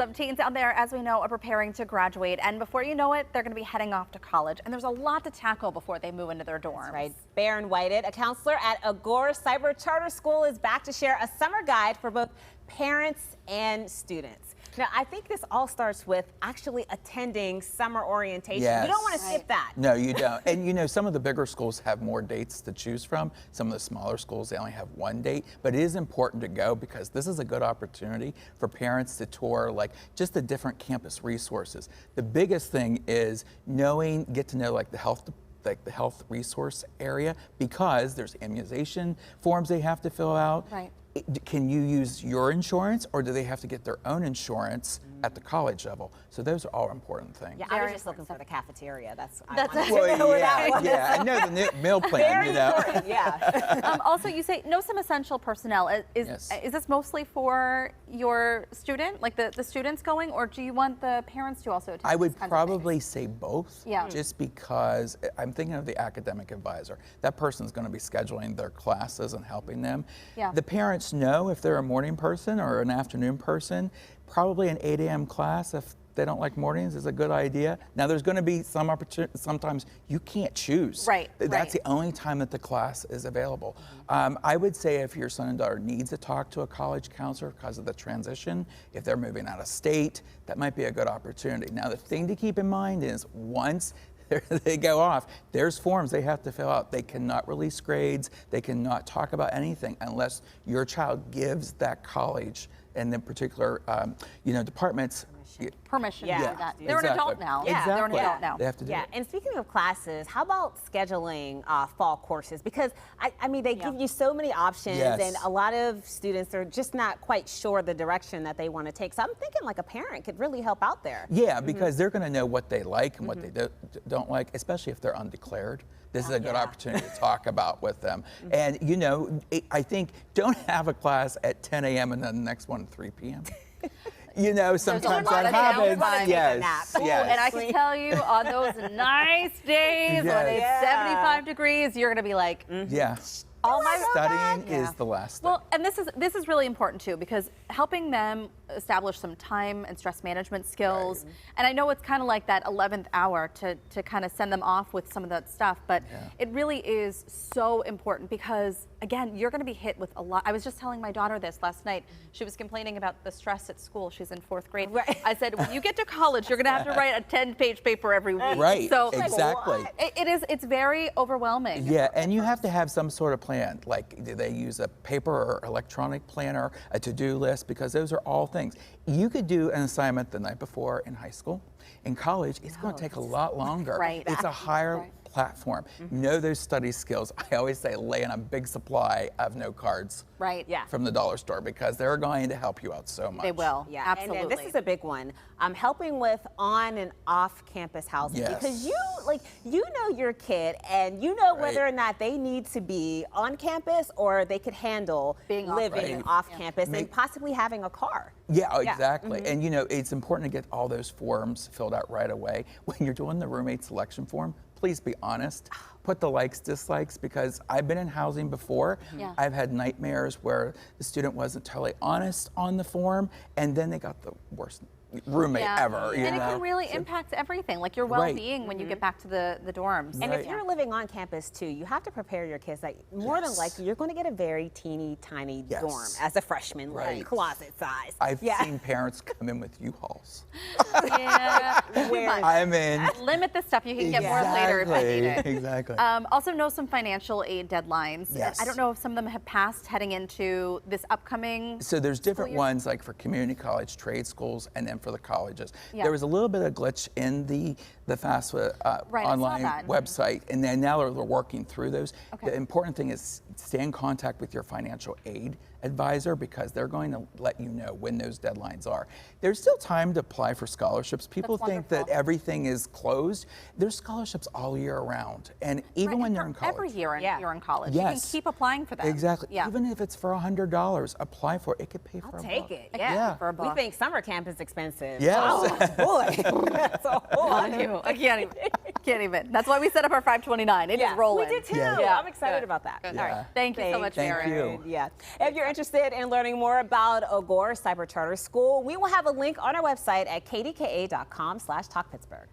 of teens out there, as we know, are preparing to graduate, and before you know it, they're going to be heading off to college, and there's a lot to tackle before they move into their dorms. That's right. Barron Whited, a counselor at Agora Cyber Charter School, is back to share a summer guide for both parents and students. Now, I think this all starts with actually attending summer orientation. Yes. You don't want to skip that. No, you don't. And you know, some of the bigger schools have more dates to choose from. Some of the smaller schools, they only have one date. But it is important to go because this is a good opportunity for parents to tour like just the different campus resources. The biggest thing is get to know like the health resource area, because there's immunization forms they have to fill out. Right. Can you use your insurance, or do they have to get their own insurance at the college level? So those are all important things. Yeah, I was just looking for the cafeteria. That's yeah, I know the meal plan. Very you know. important, yeah. Also, you say know some essential personnel. Yes. Is this mostly for your student, like the students going, or do you want the parents to also attend? I would probably say both. Yeah. Just because I'm thinking of the academic advisor. That person's going to be scheduling their classes and helping them. Yeah. The parents know if they're a morning person or an afternoon person. Probably an 8 a.m. class, if they don't like mornings, is a good idea. Now, there's going to be some opportunity. Sometimes you can't choose. Right. That's the only time that the class is available. I would say if your son and daughter needs to talk to a college counselor because of the transition, if they're moving out of state, that might be a good opportunity. Now, the thing to keep in mind is once they go off, there's forms they have to fill out. They cannot release grades. They cannot talk about anything unless your child gives that college and the particular, departments permission Yeah. to do that. Yeah, They're an exactly. adult now. Yeah. They're an adult now. They have to do Yeah, it. and speaking of classes, how about scheduling fall courses? Because, I mean, they give you so many options, Yes. and a lot of students are just not quite sure the direction that they want to take. So I'm thinking like a parent could really help out there. Yeah, because they're going to know what they like and what they don't like, especially if they're undeclared. This is a good opportunity to talk about with them. And, I think don't have a class at 10 a.m. and then the next one at 3 p.m. Sometimes that happens. Yes. And I can tell you, on those nice days when it's 75 degrees, you're going to be like, Yeah. all my Studying is the last thing. Well, and this is really important too, because helping them establish some time and stress management skills. Right. And I know it's kind of like that 11th hour to kind of send them off with some of that stuff, but it really is so important because, again, you're going to be hit with a lot. I was just telling my daughter this last night. She was complaining about the stress at school. She's in 4th grade. Right. I said, when you get to college, you're going to have to write a 10-page paper every week. Right, So exactly. it's very overwhelming. Yeah, and you have to have some sort of plan. Like, do they use a paper or electronic planner, a to-do list? Because those are all things. You could do an assignment the night before in high school. In college, it's going to take a lot longer. Right. It's a higher platform. Know those study skills. I always say lay in a big supply of note cards. Right. Yeah. From the dollar store, because they're going to help you out so much. They will. Yeah, Absolutely. And this is a big one. Helping with on and off campus housing. Yes. Because you know your kid, and you know whether or not they need to be on campus or they could handle Being off living campus. off campus and possibly having a car. Yeah, exactly. And it's important to get all those forms filled out right away. When you're doing the roommate selection form, please be honest. Put the likes, dislikes, because I've been in housing before. Yeah. I've had nightmares where the student wasn't totally honest on the form, and then they got the worst roommate ever. And it can really impact everything, like your well-being when you get back to the dorms. And if you're living on campus too, you have to prepare your kids that more than likely you're going to get a very teeny tiny dorm as a freshman, like closet size. I've seen parents come in with U-Hauls. Yeah. I'm in. Limit the stuff. You can get more later if you need it. Exactly. Also know some financial aid deadlines. Yes. I don't know if some of them have passed heading into this upcoming. So there's different year? ones, like for community college, trade schools, and then for the colleges. Yeah. There was a little bit of glitch in the FAFSA Right, I saw online that. website, and then now they're working through those. Okay. The important thing is stay in contact with your financial aid advisor, because they're going to let you know when those deadlines are. There's still time to apply for scholarships. People think that everything is closed. There's scholarships all year round, and even when you're in college. Every year you're in college. Yes. You can keep applying for them. Exactly. Yeah. Even if it's for $100, apply for it. It could pay for I'll a take book. it. Yeah. For a We buck. think summer camp is expensive. Yes. Oh boy, that's a whole lot. I can't even. Can't even. That's why we set up our 529. It is rolling. We did too. Yeah. I'm excited about that. Good. Yeah. All right. Thank you so much, Thank Barron. you. Yeah. If you're interested in learning more about Agora Cyber Charter School, we will have a link on our website at kdka.com/talkpittsburgh.